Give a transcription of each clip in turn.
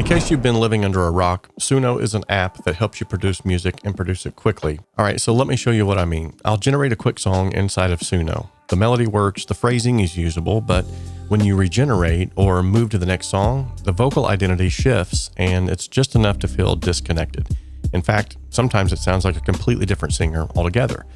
In case you've been living under a rock, SUNO is an app that helps you produce music and produce it quickly. All right, so let me show you what I mean. I'll generate a quick song inside of SUNO. The melody works, the phrasing is usable, but when you regenerate or move to the next song, the vocal identity shifts and it's just enough to feel disconnected. In fact, sometimes it sounds like a completely different singer altogether.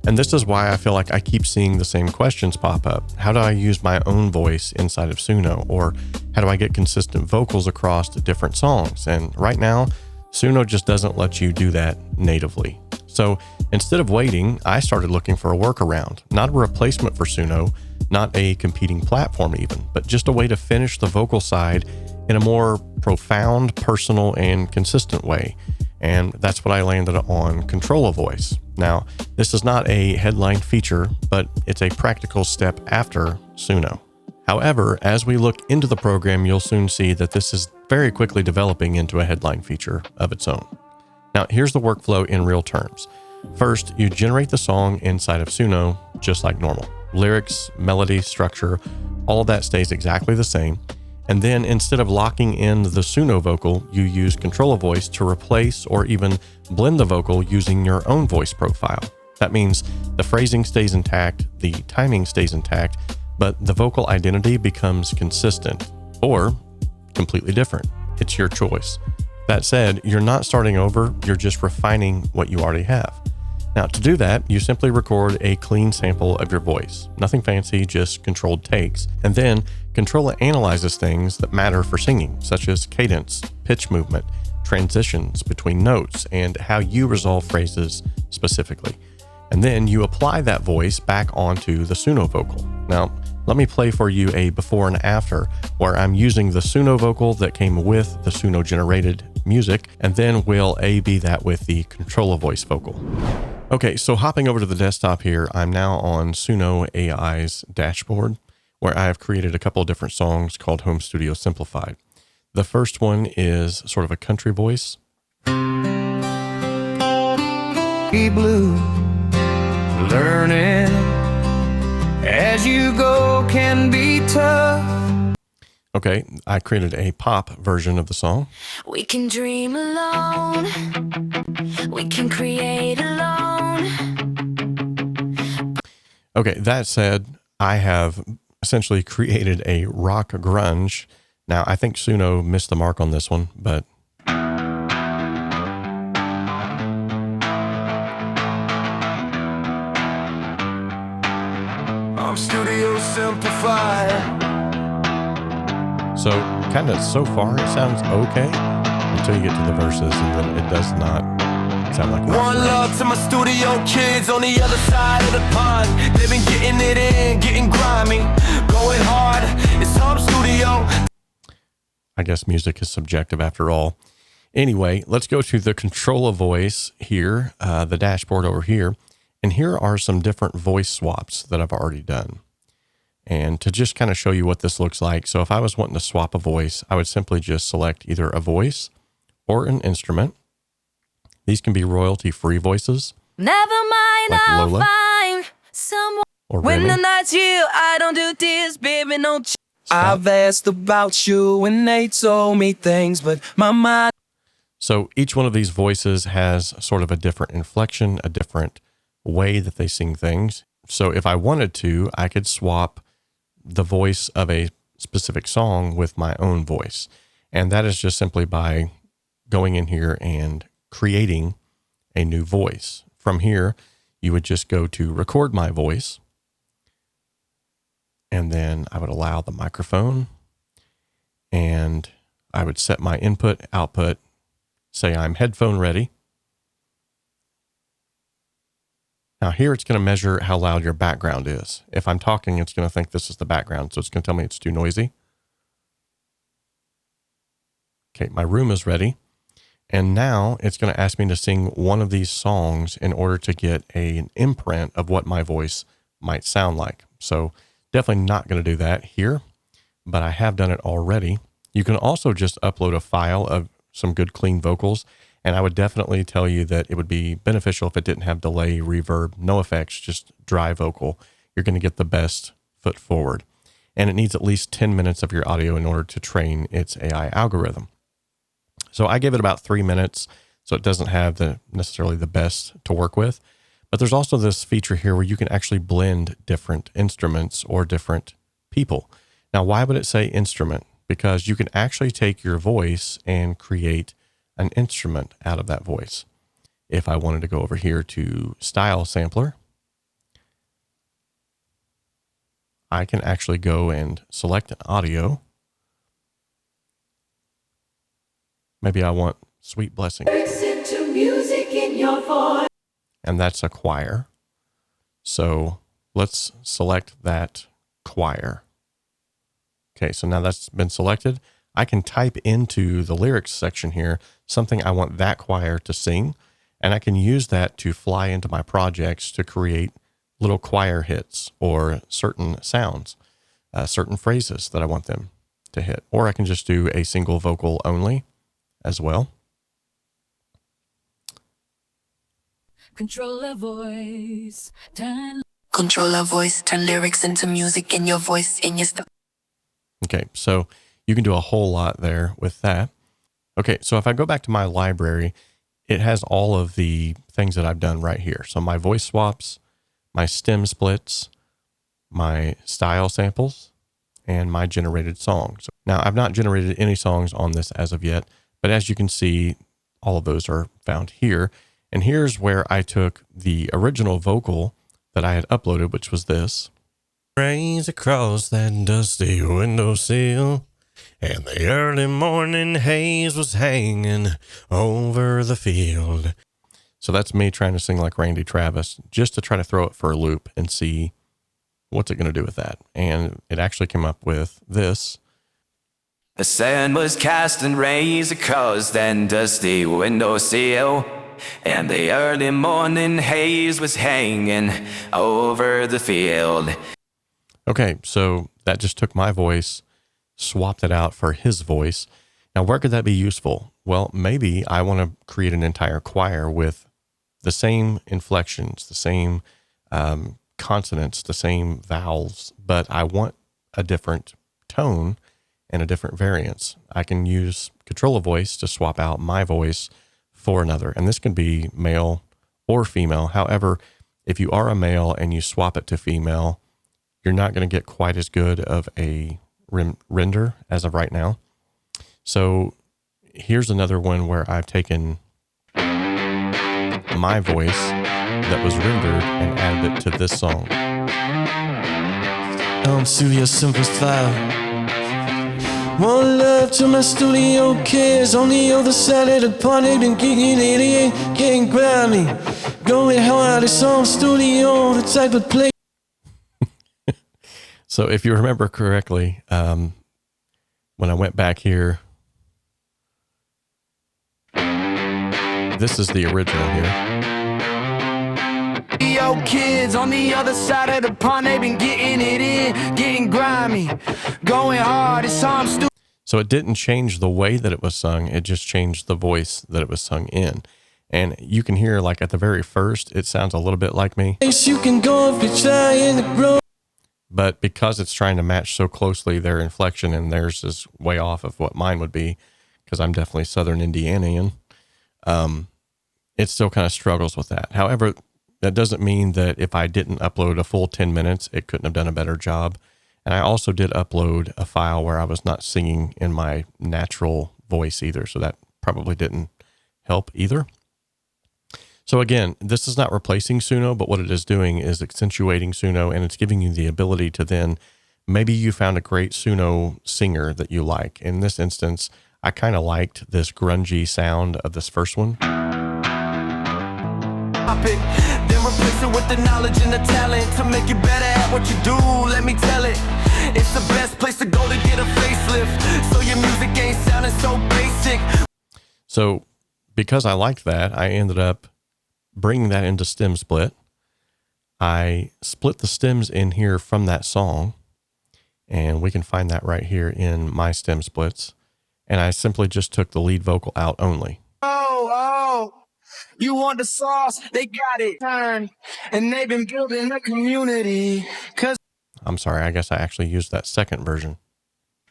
And this is why I feel like I keep seeing the same questions pop up. How do I use my own voice inside of SUNO? Or how do I get consistent vocals across different songs? And right now, SUNO just doesn't let you do that natively. So instead of waiting, I started looking for a workaround, not a replacement for SUNO, not a competing platform even, but just a way to finish the vocal side in a more profound, personal, and consistent way. And that's what I landed on Controlla Voice. Now, this is not a headline feature, but it's a practical step after SUNO. However, as we look into the program, you'll soon see that this is very quickly developing into a headline feature of its own. Now, here's the workflow in real terms. First, you generate the song inside of SUNO just like normal. Lyrics, melody, structure, all of that stays exactly the same. And then instead of locking in the SUNO vocal, you use Controlla Voice to replace or even blend the vocal using your own voice profile. That means the phrasing stays intact, the timing stays intact, but the vocal identity becomes consistent or completely different. It's your choice. That said, you're not starting over, you're just refining what you already have. Now, to do that, you simply record a clean sample of your voice. Nothing fancy, just controlled takes. And then Controlla analyzes things that matter for singing, such as cadence, pitch movement, transitions between notes, and how you resolve phrases specifically. And then you apply that voice back onto the SUNO vocal. Now, let me play for you a before and after where I'm using the SUNO vocal that came with the SUNO generated music, and then we'll A/B that with the Controlla Voice vocal. Okay, so hopping over to the desktop here, I'm now on SUNO AI's dashboard where I have created a couple of different songs called Home Studio Simplified. The first one is sort of a country voice. Be blue, learning as you go can be tough. Okay, I created a pop version of the song. We can dream alone. We can create alone. Okay, that said, I have essentially created a rock grunge. Now, I think SUNO missed the mark on this one, but I'm Studio Simplified. so kind of so far it sounds okay until you get to the verses, and then it does not sound like One love to my studio kids on the other side of the pond. They've been getting it in, getting grimy, going hard. It's Home Studio. I guess music is subjective after all. Anyway, let's go to the Controlla Voice here, the dashboard over here. And here are some different voice swaps that I've already done. And to just kind of show you what this looks like. So if I was wanting to swap a voice, I would simply just select either a voice or an instrument. These can be royalty-free voices. Never mind, like I'll Lola, find someone. or When the Remy. night's here, I don't do this, baby, no. I've asked about you and they told me things, but my mind. So each one of these voices has sort of a different inflection, a different way that they sing things. So if I wanted to, I could swap the voice of a specific song with my own voice. And that is just simply by going in here and creating a new voice. From here, you would just go to record my voice. And then I would allow the microphone, and I would set my input, output, say I'm headphone ready. Now here it's going to measure how loud your background is. If I'm talking, it's going to think this is the background, so it's going to tell me it's too noisy. Okay, my room is ready. And now it's going to ask me to sing one of these songs in order to get an imprint of what my voice might sound like. So definitely not going to do that here, but I have done it already. You can also just upload a file of some good clean vocals, and I would definitely tell you that it would be beneficial if it didn't have delay, reverb, no effects, just dry vocal. You're going to get the best foot forward. And it needs at least 10 minutes of your audio in order to train its AI algorithm. So I gave it about 3 minutes, so it doesn't have necessarily the best to work with. But there's also this feature here where you can actually blend different instruments or different people. Now, why would it say instrument? Because you can actually take your voice and create an instrument out of that voice. If I wanted to go over here to Style Sampler, I can actually go and select an audio. Maybe I want Sweet Blessing. Listen to music in your voice. And that's a choir. So let's select that choir. Okay, so now that's been selected. I can type into the lyrics section here something I want that choir to sing, and I can use that to fly into my projects to create little choir hits or certain sounds, certain phrases that I want them to hit. Or I can just do a single vocal only as well. Controlla Voice. Controlla Voice. Turn lyrics into music in your voice, in your stuff. Okay, so you can do a whole lot there with that. Okay, so if I go back to my library, it has all of the things that I've done right here. So my voice swaps, my stem splits, my style samples, and my generated songs. Now, I've not generated any songs on this as of yet, but as you can see, all of those are found here. And here's where I took the original vocal that I had uploaded, which was this. Rays across that dusty windowsill, and the early morning haze was hanging over the field. So that's me trying to sing like Randy Travis, just to try to throw it for a loop and see what's it going to do with that. And it actually came up with this. The sun was casting rays across that dusty windowsill, and the early morning haze was hanging over the field. Okay, so that just took my voice, swapped it out for his voice. Now, where could that be useful? Well, maybe I want to create an entire choir with the same inflections, the same consonants, the same vowels, but I want a different tone and a different variance. I can use Controlla Voice to swap out my voice for another. And this can be male or female. However, if you are a male and you swap it to female, you're not going to get quite as good of a render as of right now. So here's another one where I've taken my voice that was rendered and added it to this song. On Studio Simplify. One love to my studio kids on the other side of the party, been kicking 88, getting grimy, going hard. It's on studio, the type of place. So if you remember correctly, when I went back here, this is the original here. Yo, kids on the other side of the pond, they've been getting it in, getting grimy, going hard. It's on studio. So it didn't change the way that it was sung. It just changed the voice that it was sung in. And you can hear, like at the very first, it sounds a little bit like me. You can go if you're trying to grow. But because it's trying to match so closely their inflection, and theirs is way off of what mine would be, because I'm definitely Southern Indianian, it still kind of struggles with that. However, that doesn't mean that if I didn't upload a full 10 minutes, it couldn't have done a better job. And I also did upload a file where I was not singing in my natural voice either. So that probably didn't help either. So again, this is not replacing SUNO, but what it is doing is accentuating SUNO, and it's giving you the ability to then, maybe you found a great SUNO singer that you like. In this instance, I kind of liked this grungy sound of this first one. Then replace it with the knowledge and the talent to make you better at what you do. Let me tell it, it's the best place to go to get a facelift, so your music ain't sounding so basic. So because I liked that, I ended up bringing that into stem split. I split the stems in here from that song, and we can find that right here in my stem splits. And I simply just took the lead vocal out only. Oh, you want the sauce? They got it. Turn, and they've been building a community. I'm sorry, I guess I actually used that second version.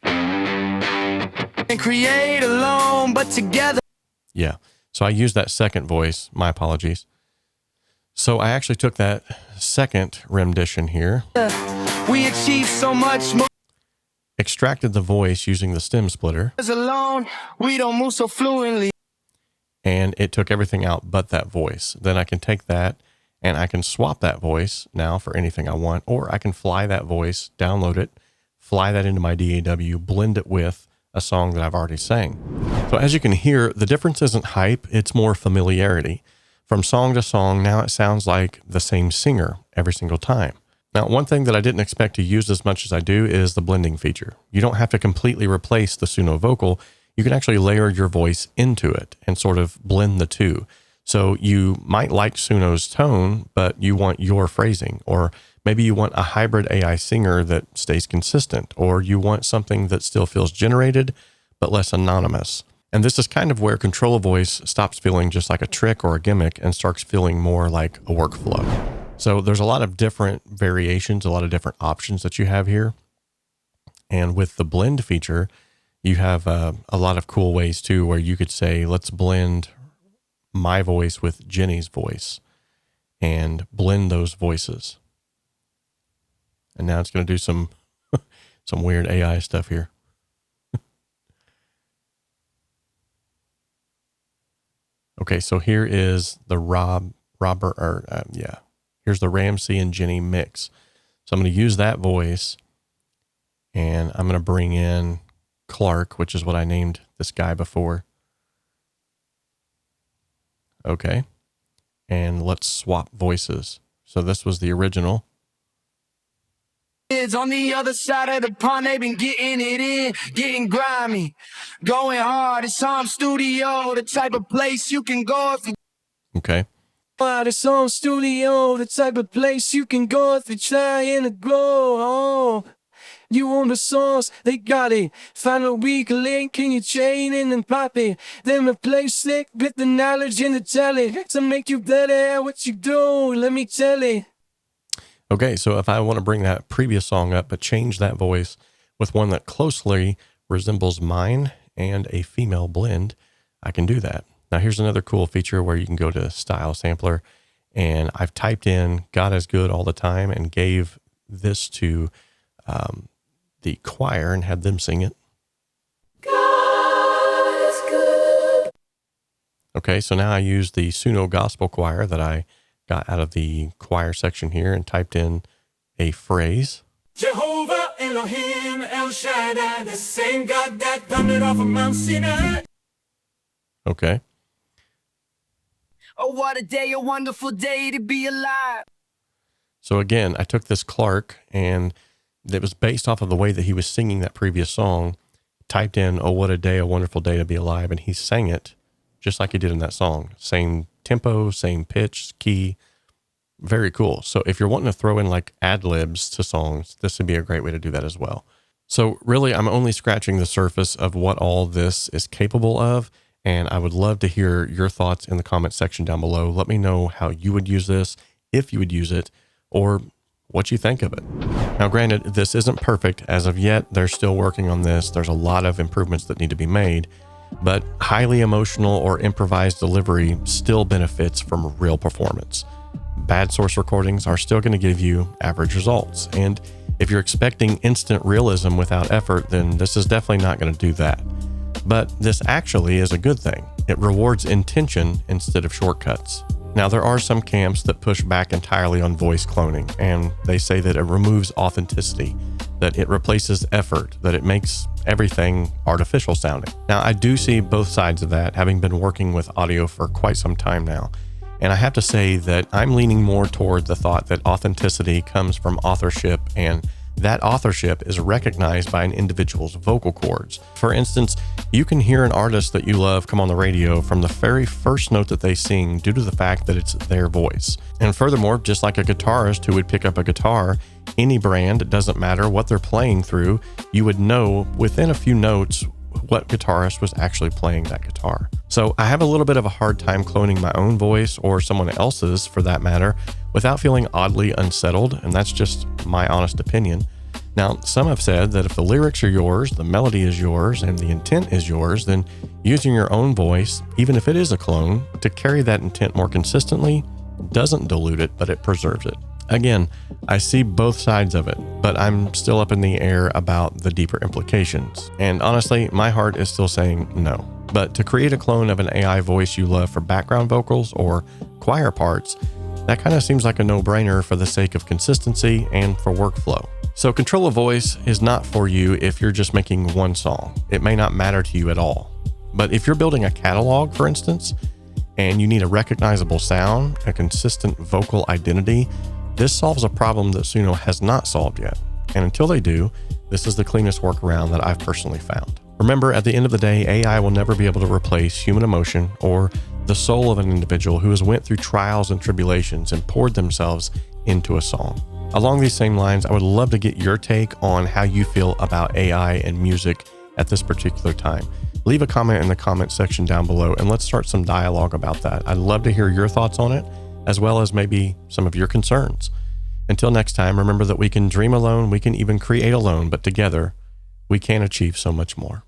And and create alone, but together. Yeah. So I used that second voice. My apologies. So I actually took that second rendition here, We achieve so much more extracted the voice using the stem splitter, as alone. We don't move so fluently. and it took everything out but that voice. Then I can take that and I can swap that voice now for anything I want, or I can fly that voice, download it, fly that into my DAW, blend it with a song that I've already sang. So as you can hear, the difference isn't hype, it's more familiarity. From song to song, now it sounds like the same singer every single time. Now, one thing that I didn't expect to use as much as I do is the blending feature. You don't have to completely replace the SUNO vocal. You can actually layer your voice into it and sort of blend the two. So you might like SUNO's tone, but you want your phrasing, or maybe you want a hybrid AI singer that stays consistent, or you want something that still feels generated, but less anonymous. And this is kind of where Controlla Voice stops feeling just like a trick or a gimmick and starts feeling more like a workflow. So there's a lot of different variations, a lot of different options that you have here. And with the blend feature, you have a lot of cool ways too, where you could say, let's blend my voice with Jenny's voice and blend those voices. And now it's going to do some weird AI stuff here. Okay, so here is the here's the Ramsey and Jenny mix. So I'm going to use that voice, and I'm going to bring in Clark, which is what I named this guy before. Okay, and let's swap voices. So this was the original. Kids on the other side of the pond, they've been getting it in, getting grimy, going hard. It's home studio, the type of place you can go if you. Okay. It's home studio, the type of place you can go if you're trying to grow. Oh, you want the sauce, they got it. Find a weak link in your chain and then pop it. Then replace it with the knowledge and the talent to make you better at what you do. Let me tell it. Okay, so if I want to bring that previous song up, but change that voice with one that closely resembles mine and a female blend, I can do that. Now here's another cool feature where you can go to Style Sampler, and I've typed in God is good all the time and gave this to the choir and had them sing it. God is good. Okay, so now I use the SUNO Gospel Choir that I got out of the choir section here and typed in a phrase. Jehovah Elohim El Shaddai, the same God that thundered off of Mount Sinai. Okay. Oh, what a day, a wonderful day to be alive. So again, I took this Clark, and it was based off of the way that he was singing that previous song, typed in, oh, what a day, a wonderful day to be alive. And he sang it just like he did in that song. Same tempo, same pitch, key. Very cool. So if you're wanting to throw in like ad libs to songs, this would be a great way to do that as well. So really, I'm only scratching the surface of what all this is capable of. And I would love to hear your thoughts in the comment section down below. Let me know how you would use this, if you would use it, or what you think of it. Now, granted, this isn't perfect as of yet. They're still working on this. There's a lot of improvements that need to be made, but highly emotional or improvised delivery still benefits from real performance. Bad source recordings are still going to give you average results. And if you're expecting instant realism without effort, then this is definitely not going to do that. But this actually is a good thing. It rewards intention instead of shortcuts. Now, there are some camps that push back entirely on voice cloning, and they say that it removes authenticity, that it replaces effort, that it makes everything artificial sounding. Now, I do see both sides of that, having been working with audio for quite some time now. And I have to say that I'm leaning more toward the thought that authenticity comes from authorship, and that authorship is recognized by an individual's vocal cords. For instance, you can hear an artist that you love come on the radio from the very first note that they sing due to the fact that it's their voice. And furthermore, just like a guitarist who would pick up a guitar, any brand, it doesn't matter what they're playing through, you would know within a few notes what guitarist was actually playing that guitar. So I have a little bit of a hard time cloning my own voice, or someone else's for that matter, without feeling oddly unsettled, and that's just my honest opinion. Now, some have said that if the lyrics are yours, the melody is yours, and the intent is yours, then using your own voice, even if it is a clone, to carry that intent more consistently doesn't dilute it, but it preserves it. Again, I see both sides of it, but I'm still up in the air about the deeper implications. And honestly, my heart is still saying no. But to create a clone of an AI voice you love for background vocals or choir parts, that kind of seems like a no-brainer for the sake of consistency and for workflow. So Controlla Voice is not for you if you're just making one song. It may not matter to you at all. But if you're building a catalog, for instance, and you need a recognizable sound, a consistent vocal identity, this solves a problem that SUNO has not solved yet. And until they do, this is the cleanest workaround that I've personally found. Remember, at the end of the day, AI will never be able to replace human emotion or the soul of an individual who has went through trials and tribulations and poured themselves into a song. Along these same lines, I would love to get your take on how you feel about AI and music at this particular time. Leave a comment in the comment section down below and let's start some dialogue about that. I'd love to hear your thoughts on it, as well as maybe some of your concerns. Until next time, remember that we can dream alone, we can even create alone, but together we can achieve so much more.